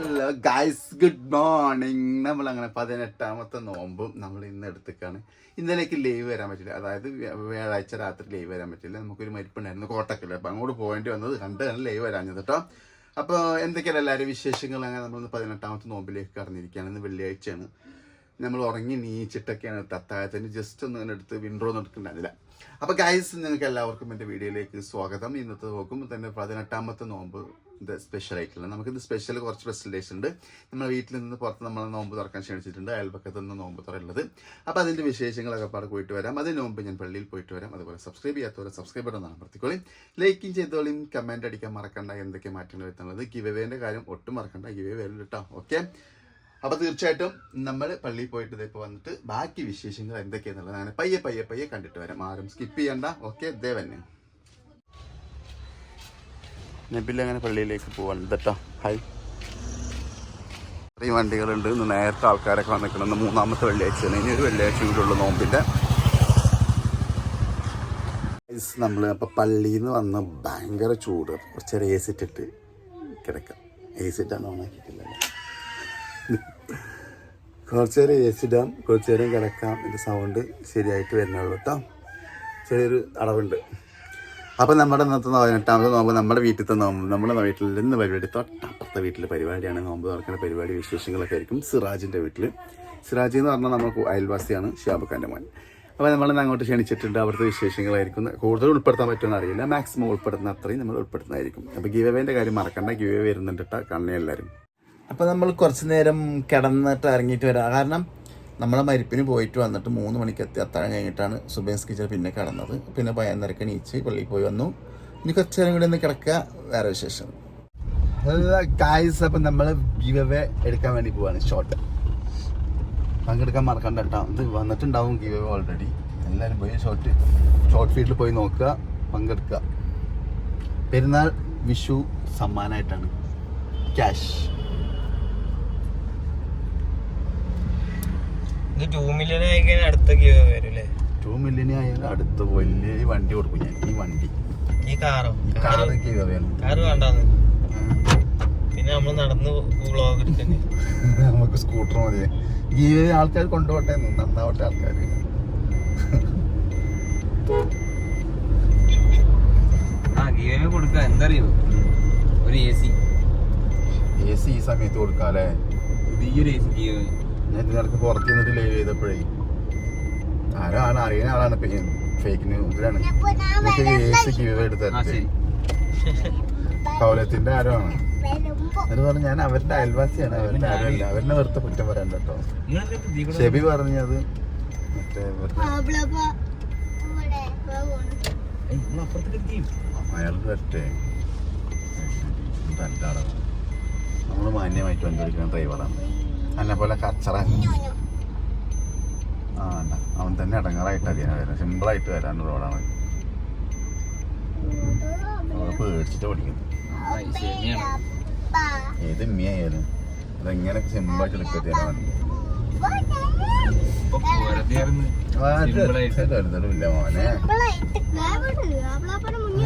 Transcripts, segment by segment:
Hello guys, good morning. നമ്മളങ്ങനെ 18ാമത്തെ നോമ്പും നമ്മൾ ഇന്ന് എടുത്തേക്കാണ്. ഇന്നലേക്ക് ലൈവ് വരാൻ പറ്റില്ല, അതായത് വ്യാഴാഴ്ച രാത്രി ലൈവ് വരാൻ പറ്റില്ല. നമുക്കൊരു മരിപ്പുണ്ടായിരുന്നു കോട്ടക്കല്, അപ്പം അങ്ങോട്ട് പോകേണ്ടി വന്നത് കണ്ടാണ് ലൈവ് വരാഞ്ഞത് കേട്ടോ. അപ്പോൾ എന്തൊക്കെയാണ് എല്ലാവരും വിശേഷങ്ങൾ? അങ്ങനെ നമ്മൾ 18ാമത്തെ നോമ്പിലേക്ക് കടന്നിരിക്കുകയാണ്. ഇന്ന് വെള്ളിയാഴ്ചയാണ്. നമ്മൾ ഉറങ്ങി നീച്ചിട്ടൊക്കെയാണ് അത്താഴത്തിന് ജസ്റ്റ് ഒന്ന് ഇങ്ങനെ എടുത്ത് വിൻഡ്രോ ഒന്നും എടുക്കണ്ടായിരുന്നില്ല. അപ്പോൾ ഗൈസ്, നിങ്ങൾക്ക് എല്ലാവർക്കും എൻ്റെ വീഡിയോയിലേക്ക് സ്വാഗതം. ഇന്നത്തെ നോക്കുമ്പോൾ തന്നെ 18ാമത്തെ നോമ്പ് സ്പെഷ്യൽ ആയിട്ടുള്ള നമുക്കിത് കുറച്ച് സ്പെഷ്യൽ ഡേയ്സ് ഉണ്ട്. നമ്മുടെ വീട്ടിൽ നിന്ന് പുറത്ത് നമ്മൾ നോമ്പ് തുറക്കാൻ ക്ഷണിച്ചിട്ടുണ്ട്. അയൽപക്കത്ത് നിന്ന് നോമ്പ് തുറയുള്ളത്. അപ്പോൾ അതിൻ്റെ വിശേഷങ്ങളൊക്കെ പാടെ പോയിട്ട് വരാം. അതിന് മുമ്പ് ഞാൻ പള്ളിയിൽ പോയിട്ട് വരാം. അതുപോലെ സബ്സ്ക്രൈബ് ചെയ്യാത്തവരെ സബ്സ്ക്രൈബ് ബട്ടൺ അമർത്തിക്കോളി, ലൈക്കും ചെയ്തോളിയും, കമൻറ്റ് അടിക്കാൻ മറക്കണ്ട. എന്തൊക്കെ മാറ്റങ്ങൾ വരുത്തുന്നത്, ഗിവേവേൻ്റെ കാര്യം ഒട്ടും മറക്കണ്ട, ഗിവേ വരും കേട്ടോ. ഓക്കെ, അപ്പോൾ തീർച്ചയായിട്ടും നമ്മൾ പള്ളിയിൽ പോയിട്ട് ഇപ്പോൾ വന്നിട്ട് ബാക്കി വിശേഷങ്ങൾ എന്തൊക്കെയാണെന്നുള്ളത് അങ്ങനെ പയ്യെ കണ്ടിട്ട് വരാം. ആരും സ്കിപ്പ് ചെയ്യണ്ട. ഓക്കെ, ദേവന്നെ നബിൽ അങ്ങനെ പള്ളിയിലേക്ക് പോവാണ് കേട്ടോ. ഹായ്, ഇത്രയും വണ്ടികളുണ്ട്. ഇന്ന് നേരത്തെ ആൾക്കാരൊക്കെ വന്നിക്കണം. 3ാമത്തെ വെള്ളിയാഴ്ചയാണ്. ഇനി ഒരു വെള്ളിയാഴ്ച കൂടെയുള്ള നോമ്പിൻ്റെ. നമ്മൾ അപ്പോൾ പള്ളിയിൽ നിന്ന് വന്ന് ഭയങ്കര ചൂട്. കുറച്ചേരം എ സി ഇട്ടിട്ട് കിടക്കാം. എ സി ഇട്ടാണ് ഓണാക്കിയിട്ടില്ല. കുറച്ചേരം എ സി ഇടാം, കുറച്ചേരം കിടക്കാം. ഇതിൻ്റെ സൗണ്ട് ശരിയായിട്ട് വരുന്നുള്ളൂ കേട്ടോ. ചെറിയൊരു അടവുണ്ട്. അപ്പോൾ നമ്മുടെ ഇന്നത്തെ 18ാമത്തെ നോമ്പ് നമ്മുടെ വീട്ടിലത്തെ നോമ്പ്. നമ്മുടെ വീട്ടിൽ നിന്ന് പരിപാടി തൊട്ടപ്പുറത്തെ വീട്ടിലെ പരിപാടിയാണ്. നോമ്പ് തുറക്കുന്ന പരിപാടി വിശേഷങ്ങളൊക്കെ ആയിരിക്കും. സിറാജിൻ്റെ വീട്ടിൽ. സിറാജ് എന്ന് പറഞ്ഞാൽ നമ്മൾ അയൽവാസിയാണ്, ഷിയാബുഖാൻ്റെ മോൻ. അപ്പോൾ നമ്മളെന്ന് അങ്ങോട്ട് ക്ഷണിച്ചിട്ടുണ്ട്. അവിടുത്തെ വിശേഷങ്ങളായിരിക്കും. കൂടുതൽ ഉൾപ്പെടുത്താൻ പറ്റുമെന്ന് അറിയില്ല. മാക്സിമം ഉൾപ്പെടുത്തുന്ന അത്രയും നമ്മൾ ഉൾപ്പെടുത്തുന്നതായിരിക്കും. അപ്പോൾ ഗിവേവേൻ്റെ കാര്യം മറക്കണ്ട. ഗിവേ വരുന്നുണ്ട് കേട്ടോ, കാണണേ എല്ലാവരും. അപ്പോൾ നമ്മൾ കുറച്ച് നേരം കിടന്നിട്ട് ഇറങ്ങിയിട്ട് വരാം. കാരണം നമ്മളെ മരിപ്പിന് പോയിട്ട് വന്നിട്ട് 3 മണിക്ക് എത്തി. അത്താഴം കഴിഞ്ഞിട്ടാണ് സുബേസ്കിച്ചർ പിന്നെ കിടന്നത്. പിന്നെ 11:30 എണീച്ച് പള്ളിയിൽ പോയി വന്നു. ഇനി കുറച്ച് നേരം കൂടി ഒന്ന് കിടക്കുക. വേറെ വിശേഷം ഗായ്സ്. അപ്പം നമ്മൾ ഗിവ് എടുക്കാൻ വേണ്ടി പോവാണ്. ഷോർട്ട് പങ്കെടുക്കാൻ മറക്കണ്ട കേട്ടോ. ഇത് വന്നിട്ടുണ്ടാവും ഗിവ് ഓൾറെഡി. എല്ലാവരും പോയി ഷോർട്ട് ഫീൽഡിൽ പോയി നോക്കുക, പങ്കെടുക്കുക. പെരുന്നാൾ വിഷു സമ്മാനമായിട്ടാണ് ക്യാഷ്. 2 മില്യൺ ആയി അടുത്ത ഗിവ് വരും അല്ലേ? 2 മില്യൺ ആയാലും അടുത്ത വലിയ വണ്ടി കൊടുക്കും ഞാൻ. ഈ വണ്ടി, ഈ കാറ് വേണം. പിന്നെ നമ്മൾ നടന്ന് വ്ളോഗ് എടുക്കണ്ടേ? നമുക്ക് സ്കൂട്ടർ മതി. ഈ ആൾക്കാർ കൊണ്ടുപോട്ടെ, നന്നാവട്ടെ ആൾക്കാർ. ഗിവ് കൊടുക്ക. എന്തറിയോ, ഒരു എ സി ഈ സമയത്ത് കൊടുക്കാം അല്ലേ? ഈ ഒരു എ സി ഗിവ് ഞാൻ ഇതിനകത്ത് പുറത്ത് നിന്നിട്ട് ലൈവ് ചെയ്തപ്പോഴേ ആരാണ് അറിയുന്ന ആളാണ് ഫേക്ക് ന്യൂസിലാണ് എ സി ഗിവ് എടുത്തത്. കൗലത്തിന്റെ ആരോ ആണ്. എന്ന് പറഞ്ഞാൽ ഞാൻ അവരുടെ അയൽവാസിയാണ്. അവരുടെ ആരും അല്ല. അവരുടെ വെറുതെ കുറ്റം പറയാൻ കേട്ടോ. ഷെബി പറഞ്ഞത് മറ്റേ അയാൾക്ക് വരട്ടെ. നമ്മള് മാന്യമായിട്ട് വണ്ടി ഓടിക്കുന്ന ഡ്രൈവറാണ്. എന്നെ പോലെ കച്ചറ അവൻ തന്നെ ഇടങ്ങാറായിട്ട് അറിയാൻ വരാം. സിമ്പിളായിട്ട് വരാൻ റോഡാണ്. പേടിച്ചിട്ട് ഓടിക്കുന്നത്. ഏത് ഉമ്മയായാലും അതെങ്ങനെയൊക്കെ സിമ്പിളായിട്ട് എടുക്കത്തില്ല. മോനെ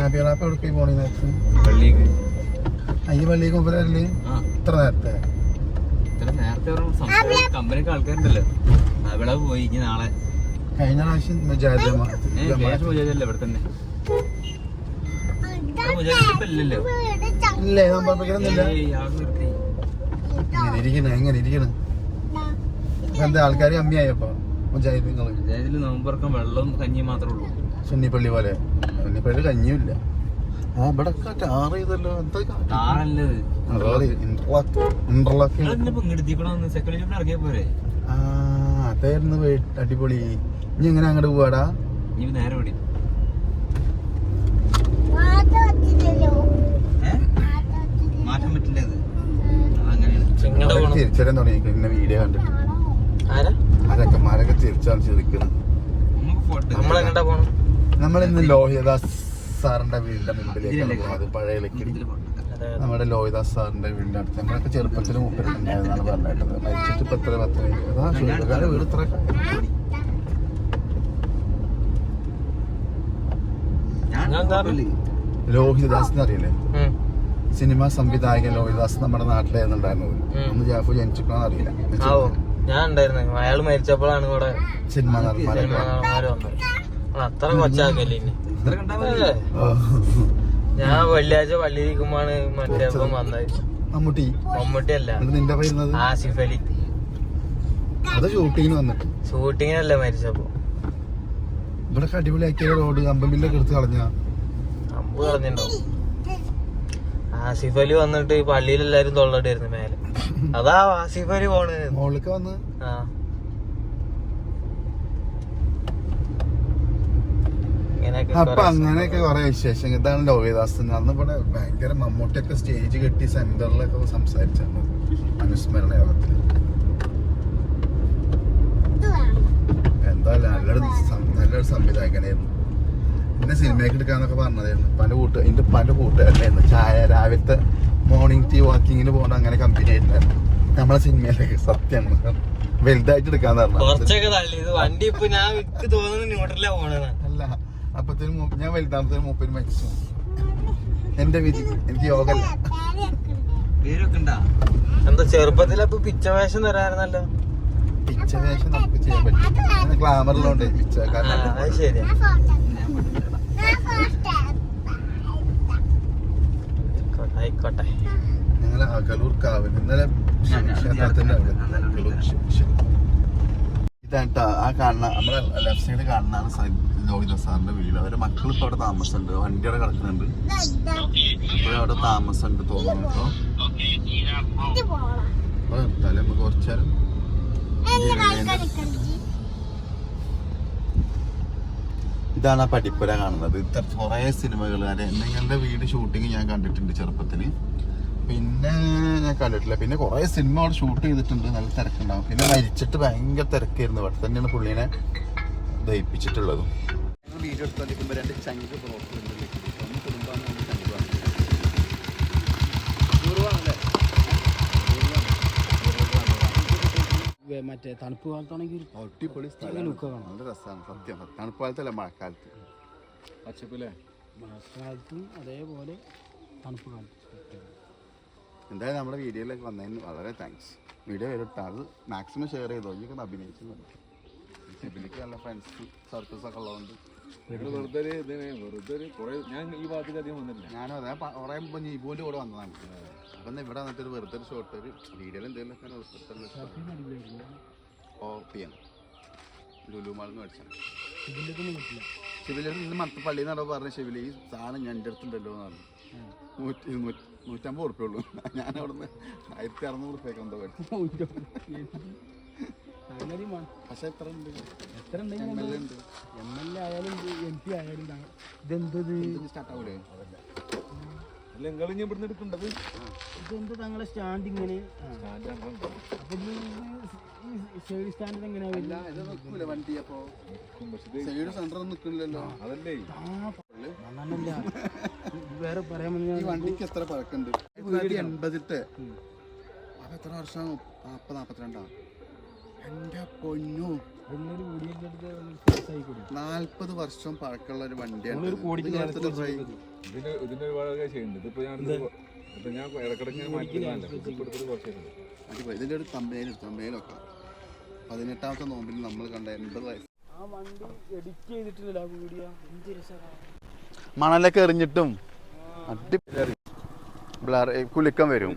ഹാപ്പിളാപ്പ എടുക്കി പോണി നേരത്ത് പള്ളിക്ക്. ഈ പള്ളിക്ക് മുമ്പല്ലേ ഇത്ര നേരത്തെ? കമ്പനിക്ക് ആൾക്കാരുണ്ടല്ലോ, അവിടെ പോയി. ഇനി നാളെ കഴിഞ്ഞ പ്രാവശ്യം ഇവിടെ തന്നെ ഇല്ലല്ലോ. ഇല്ലേ, നോമ്പില്ല. എങ്ങനെ ഇരിക്കണ്? എന്താ ആൾക്കാർ കമ്മിയായപ്പോ മുജാഹിദിൽ നോമ്പറക്കം വെള്ളവും കഞ്ഞിയും മാത്രമേ ഉള്ളൂ. സുന്നിപ്പള്ളി പോലെ. സുന്നിപ്പള്ളി കഞ്ഞിയും ഇവിടെ ടാർ ചെയ്തല്ലോ. അതായിരുന്നു അടിപൊളി. ഇനി എങ്ങനെ അങ്ങോട്ട് പോവാടാ? നേരെ ഓടി മാറ്റാൻ പറ്റില്ല. തിരിച്ചറിയാൻ തുടങ്ങി പിന്നെ വീഡിയോ കണ്ടിട്ട്. അതൊക്കെ തിരിച്ചാണ് ചിരിക്കുന്നത്. നമ്മളിന്ന് ലോഹിതദാസ് സാറിന്റെ വീടിന്റെ മുമ്പിലേക്കാണ് പോകുന്നത്. പഴയ ലക്കിടി നമ്മുടെ ലോഹിദാസ് സാറിന്റെ വീടിന്റെ അടുത്ത്. നമ്മളൊക്കെ ചെറുപ്പത്തിൽ മുപ്പിട്ടുണ്ടായിരുന്നാണ് പറഞ്ഞിട്ടത്. മരിച്ചിട്ട് ഇപ്പൊ എത്ര 10 വീട് ഇത്ര. ലോഹിതദാസ് അറിയില്ലേ? സിനിമ സംവിധായകൻ ലോഹിദാസ് നമ്മുടെ നാട്ടിലായിരുന്നുണ്ടായിരുന്നു. ഒന്ന് ജാഫു ജനിച്ചിട്ടാണെന്ന് അറിയില്ല. ഞാൻ ഉണ്ടായിരുന്നു. അയാൾ മരിച്ചപ്പോഴാണ് ഇവിടെ സിനിമ നടന്മാര് വന്നത്. അത്ര കൊച്ചാക്കല്ലേ ഞാൻ വെള്ളിയാഴ്ച പള്ളിയിരിക്കുമ്പോഴാണ് മറ്റേ വന്നത്. മമ്മൂട്ടി അല്ല, നിന്റെ പറയുന്നത് ആസിഫ് അലി. അത് ഷൂട്ടിങ്ങിന് വന്നിട്ട് ഷൂട്ടിങ്ങിനല്ല മരിച്ചപ്പോ. ഇവിടെ അടിപൊളിയാക്കിയ റോഡ് അമ്പമില്ലൊക്കെ എടുത്ത് കളഞ്ഞ അമ്പ് കളഞ്ഞിട്ടുണ്ടാവും. ആസിഫ് അലി വന്നിട്ട് പള്ളിയിൽ എല്ലാരും തൊള്ളടായിരുന്നു മേലെ. അതാ ആസിഫ് അലി പോണ് മോളിലേക്ക് വന്ന്. അപ്പൊ അങ്ങനെയൊക്കെ കൊറേ വിശേഷം. ഇതാണ് ലോഹിദാസിന് അന്ന് ഇവിടെ ഭയങ്കര മമ്മൂട്ടിയൊക്കെ സ്റ്റേജ് കെട്ടി സെന്ററിലൊക്കെ സംസാരിച്ചാണ് അനുസ്മരണ യോഗത്തിൽ. എന്തായാലും നല്ലൊരു സംവിധായകനായിരുന്നു. പിന്നെ സിനിമയൊക്കെ എടുക്കാന്നൊക്കെ പറഞ്ഞതായിരുന്നു. പല കൂട്ടുകാരനായിരുന്നു. ചായ രാവിലത്തെ മോർണിംഗ് ടീ വാക്കിങ്ങിന് പോകണ അങ്ങനെ കമ്പനി ആയിട്ടുണ്ടായിരുന്നു നമ്മളെ സിനിമയിലേക്ക്. സത്യമാണ് വലുതായിട്ട് എടുക്കാന്ന് പറഞ്ഞു. അല്ല അപ്പത്തേനും ഞാൻ വലുതാമത്തേനും മൂപ്പര് മരിച്ചു. എന്റെ വിധി, എനിക്ക് യോഗല്ല. എന്താ ചെറുപ്പത്തിലപ്പൊ പിച്ച വേഷം തരാറുന്നല്ലോ. പിച്ച വേഷം നമുക്ക് ചെയ്യാൻ പറ്റും. ഗ്ലാമറിലുണ്ട് പിച്ച. ശരിയാ. ആയിക്കോട്ടെ. ഞങ്ങള് അകലൂർ കാവൽ ഇന്നലെ ക്ഷേത്രത്തിന്റെ ഇതാട്ടാ ആ കാണുന്ന നമ്മുടെ ലെഫ്റ്റ് സൈഡ് കാണുന്നതാണ് ലോഹിദാസ് സാറിന്റെ വീട്. അവരുടെ മക്കൾ ഇപ്പൊ അവിടെ താമസമുണ്ട്. വണ്ടി അവിടെ കിടക്കുന്നുണ്ട്. ഇപ്പോഴും അവിടെ താമസമുണ്ട് തോന്നുന്നു കേട്ടോ. നിർത്താലേ നമുക്ക് കുറച്ചേരം. ഇതാണ് ആ പടിപ്പുര കാണുന്നത്. ഇത്ര കുറേ സിനിമകൾ എന്റെ വീട് ഷൂട്ടിങ് ഞാൻ കണ്ടിട്ടുണ്ട് ചെറുപ്പത്തിന്. പിന്നെ ഞാൻ കണ്ടിട്ടില്ല. പിന്നെ കുറേ സിനിമ അവിടെ ഷൂട്ട് ചെയ്തിട്ടുണ്ട്. നല്ല തിരക്കുണ്ടാവും. പിന്നെ മരിച്ചിട്ട് ഭയങ്കര തിരക്കായിരുന്നു. അവിടെ തന്നെയാണ് പുള്ളീനെ ദഹിപ്പിച്ചിട്ടുള്ളതും. വീഡിയോ എടുത്തോണ്ടിരിക്കുമ്പോൾ 2 ചങ്ക് ബ്ലോക്കുകളുണ്ട്. ഒന്ന് കുടുംബമാണ്, ഒന്ന് ചങ്കുമാണ്. മറ്റേ തണുപ്പ് കാലത്താണെങ്കിൽ അടിപൊളി സ്ഥലം, നല്ല രസമാണ്. സത്യം തണുപ്പ് കാലത്തല്ല, മഴക്കാലത്ത്. പച്ചപ്പില്ലേ? മഴക്കാലത്തും അതേപോലെ തണുപ്പ് കാലത്ത്. എന്തായാലും നമ്മുടെ വീഡിയോയിലേക്ക് വന്നതിന് വളരെ താങ്ക്സ്. വീഡിയോ വരട്ടെ, അത് മാക്സിമം ഷെയർ ചെയ്തോ. എനിക്കൊന്ന് അഭിനയിച്ചു. സിബിലിക്ക് നല്ല ഫ്രണ്ട്സ് സർക്കിൾസ് ഒക്കെ ഉള്ളതുകൊണ്ട് ഞാൻ ഈ ഭാഗത്തേക്ക് അധികം വന്നിട്ടില്ല. ഞാനും അതെ കുറേ മുമ്പ് നീബുവിൻ്റെ കൂടെ വന്നതാണ്. അപ്പം ഇവിടെ വന്നിട്ടൊരു വെറുതെ ഒരു ഷോട്ട് ഒരു വീഡിയോയിൽ എന്തെങ്കിലുമൊക്കെ ഓപ്പിയാണ് ലുലു മാളിൽ നിന്ന് മേടിച്ചാണ്. ശിവലിൽ നിന്ന് മട്ടപ്പള്ളിയിൽ നിന്നോ പറഞ്ഞ ശിവലി ഈ സാധനം ഞാൻ എൻ്റെ അടുത്തുണ്ടല്ലോ എന്ന് പറഞ്ഞു. 150 ഉറുപ്പ്യ ഉള്ളൂ. ഞാൻ അവിടെ നിന്ന് 1600 ഉറുപ്പ്യൊക്കെ എന്തോ മേടിച്ചു. പക്ഷെ എത്ര ഉണ്ട് MLA ആയാലും MP ആയാലും ഇതെന്തത് സ്റ്റാർട്ടാവൂലേ? അല്ല നിങ്ങൾ ഇവിടുന്ന് എടുക്കേണ്ടത് ഇതെന്ത് തങ്ങളെ സ്റ്റാൻഡ് ഇങ്ങനെ. അപ്പൊ സൈഡ് സ്റ്റാൻഡ് എങ്ങനെയാ വണ്ടി? അപ്പൊ സൈഡ് സെന്റർ നിൽക്കണില്ലല്ലോ. അതല്ലേ വേറെ പറയാൻ ഈ വണ്ടിക്ക് എത്ര പഴക്കുണ്ട്? 1980. അപ്പൊ എത്ര വർഷം? 40-42. എന്റെ പൊന്നു, 40 വർഷം പഴക്കമുള്ള ഒരു വണ്ടിയാണ്. ഇതിന്റെ ഒരു തമ്പയിലൊക്കെ 18ാമത്തെ നോമ്പിൽ നമ്മൾ കണ്ട 80 വയസ്സ്. മണലൊക്കെ എറിഞ്ഞിട്ടും കുലുക്കം വരും.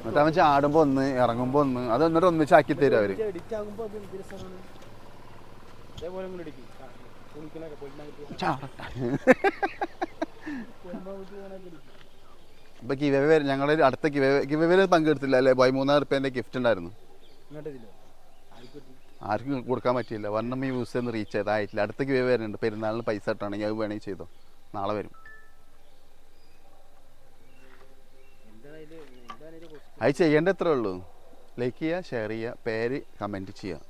എന്നിട്ട് ചാടുമ്പോ ഒന്ന് ഇറങ്ങുമ്പോ ഒന്ന് അത് എന്നിട്ട് ഒന്നിച്ചാക്കി തരും അവര്. ഇപ്പൊ ഗിവ് ഞങ്ങൾ അടുത്ത ഗിവ് പങ്കെടുത്തില്ല അല്ലേ? 13,000 റുപ്യേന്റെ ഗിഫ്റ്റ് ഉണ്ടായിരുന്നു. ആർക്കും കൊടുക്കാൻ പറ്റിയില്ല. വണ്ണം ഈ യൂസ് ഒന്ന് റീച്ച് ചെയ്തായിട്ടില്ല. അടുത്ത ഗിവ് വരുന്നുണ്ട്. പെരുന്നാളിന് പൈസ ഇട്ടാണെങ്കിൽ അത് വേണമെങ്കിൽ ചെയ്തോ. നാളെ വരും. അത് ചെയ്യേണ്ട എത്രേ ഉള്ളൂ. ലൈക്ക് ചെയ്യുക, ഷെയർ ചെയ്യുക, പേര് കമൻറ്റ് ചെയ്യുക.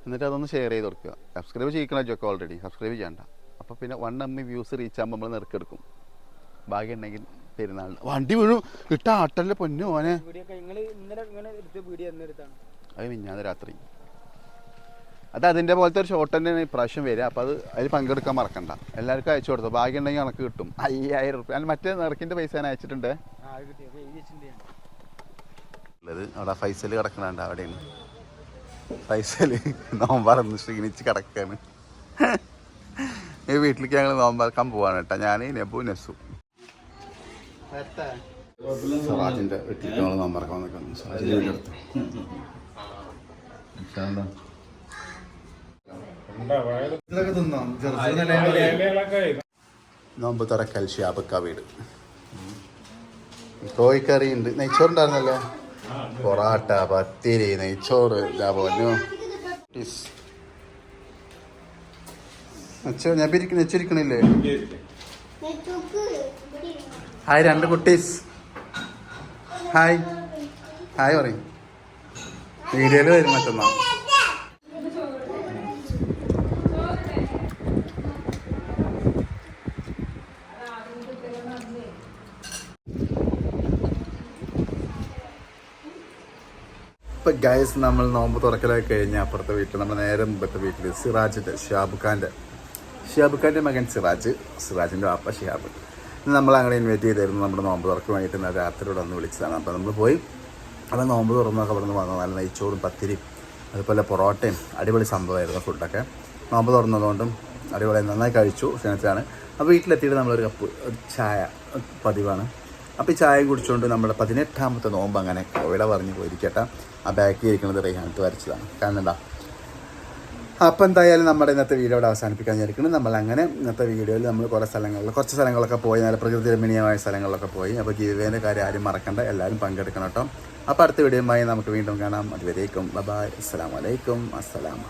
എന്നിട്ട് അതൊന്ന് ഷെയർ ചെയ്ത് കൊടുക്കുക. Subscribe ചെയ്യിക്കണമൊക്കെ already. സബ്സ്ക്രൈബ് ചെയ്യണ്ട. അപ്പോൾ പിന്നെ 1 MB വ്യൂസ് റീച്ച് ആകുമ്പോൾ നമ്മൾ നെറുക്കെടുക്കും. ഭാഗ്യം ഉണ്ടെങ്കിൽ പെരുന്നാളിന് വണ്ടി വീഴും. കിട്ടാ ആട്ടല്ലേ പൊന്നു മോനെ. അത് മിഞ്ഞാന്ന് രാത്രി. അത് അതിൻ്റെ പോലത്തെ ഒരു ഷോട്ട് തന്നെയാണ് ഇപ്രാവശ്യം വരിക. അപ്പോൾ അത് അതിൽ പങ്കെടുക്കാൻ മറക്കണ്ട. എല്ലാവർക്കും അയച്ചു കൊടുത്തു. ഭാഗ്യം ഉണ്ടെങ്കിൽ കണക്ക് കിട്ടും. 5000 റുപ്യ. അതിന് മറ്റേ നിറക്കിൻ്റെ പൈസ ഞാൻ അയച്ചിട്ടുണ്ട്. ഉള്ളത് അവിടെ ഫൈസൽ കിടക്കണുണ്ട്. അവിടെയാണ് ഫൈസൽ നോമ്പറന്ന് ക്ഷീണിച്ച് കിടക്കാണ്. ഈ വീട്ടിലേക്ക് ഞങ്ങൾ നോമ്പറക്കാൻ പോവാണ് കേട്ടോ. ഞാൻ നെബു നെസു സറാജിൻ്റെ വീട്ടിലേക്ക് ഞങ്ങൾ നോമ്പറക്കാൻ നിൽക്കുന്നു. സറാജിൻ്റെ വീടെടുത്തു നോമ്പ് തുറക്കൽ ഷിയാബക്ക വീട്. കോഴിക്കറി ഉണ്ട്. നെയ്ച്ചോറുണ്ടായിരുന്നല്ലോ. പൊറാട്ട, പത്തിരി, നെയ്ച്ചോറ്. ഞാൻ നെച്ചിരിക്കണില്ലേ? ഹായ് 2 കുട്ടീസ്. ഹായ് ഹായ് പറയും. വീഡിയോയിൽ വരും മറ്റന്നാ. ഇപ്പം ഗൈസ് നമ്മൾ നോമ്പ് തുറക്കലൊക്കെ കഴിഞ്ഞ് അപ്പുറത്തെ വീട്ടിൽ നമ്മൾ നേരെ മുമ്പത്തെ വീട്ടിൽ സിറാജിൻ്റെ ഷിയാബുഖാൻ്റെ മകൻ സിറാജിൻ്റെ വാപ്പ ഷിയാബ് നമ്മൾ അങ്ങനെ ഇൻവൈറ്റ് ചെയ്തായിരുന്നു. നമ്മുടെ നോമ്പ് തുറക്ക് വേണ്ടിയിട്ട് ഇന്നലെ രാത്രിയോടെ ഒന്ന് വിളിച്ചതാണ്. അപ്പോൾ നമ്മൾ പോയി അവിടെ നോമ്പ് തുറന്നൊക്കെ അവിടെ നിന്ന് വന്നു. നല്ല നെയ്ച്ചോറും പത്തിരിയും അതുപോലെ പൊറോട്ടയും അടിപൊളി സംഭവമായിരുന്നു. ഫുഡൊക്കെ നോമ്പ് തുറന്നതുകൊണ്ടും അടിപൊളി നന്നായി കഴിച്ചു. ക്ഷണിച്ചാണ്. അപ്പോൾ വീട്ടിലെത്തിയിട്ട് നമ്മളൊരു കപ്പ് ചായ പതിവാണ്. അപ്പോൾ ഈ ചായ കുടിച്ചുകൊണ്ട് നമ്മുടെ 18ാമത്തെ നോമ്പ് അങ്ങനെ കോവില പറഞ്ഞു പോയിരിക്കട്ടെ. ആ ബാക്കിൽ ഇരിക്കുന്നത് റെയ്ഹാനത്ത് വരച്ചതാണ്. കാണണ്ട. അപ്പോൾ എന്തായാലും നമ്മുടെ ഇന്നത്തെ വീഡിയോ ഇവിടെ അവസാനിപ്പിക്കാൻ വിചാരിക്കുന്നത്. നമ്മളങ്ങനെ ഇന്നത്തെ വീഡിയോയിൽ നമ്മൾ കുറച്ച് സ്ഥലങ്ങളൊക്കെ പോയി. നല്ല പ്രകൃതി രമണീയമായ സ്ഥലങ്ങളിലൊക്കെ പോയി. അപ്പോൾ ഗീവേൻ്റെ കാര്യം ആരും മറക്കണ്ട. എല്ലാവരും പങ്കെടുക്കണം കേട്ടോ. അപ്പോൾ അടുത്ത വീഡിയോയുമായി നമുക്ക് വീണ്ടും കാണാം. അതുവരേക്കും ബൈ. അസ്സലാമു അലൈക്കും. അസ്സലാമ.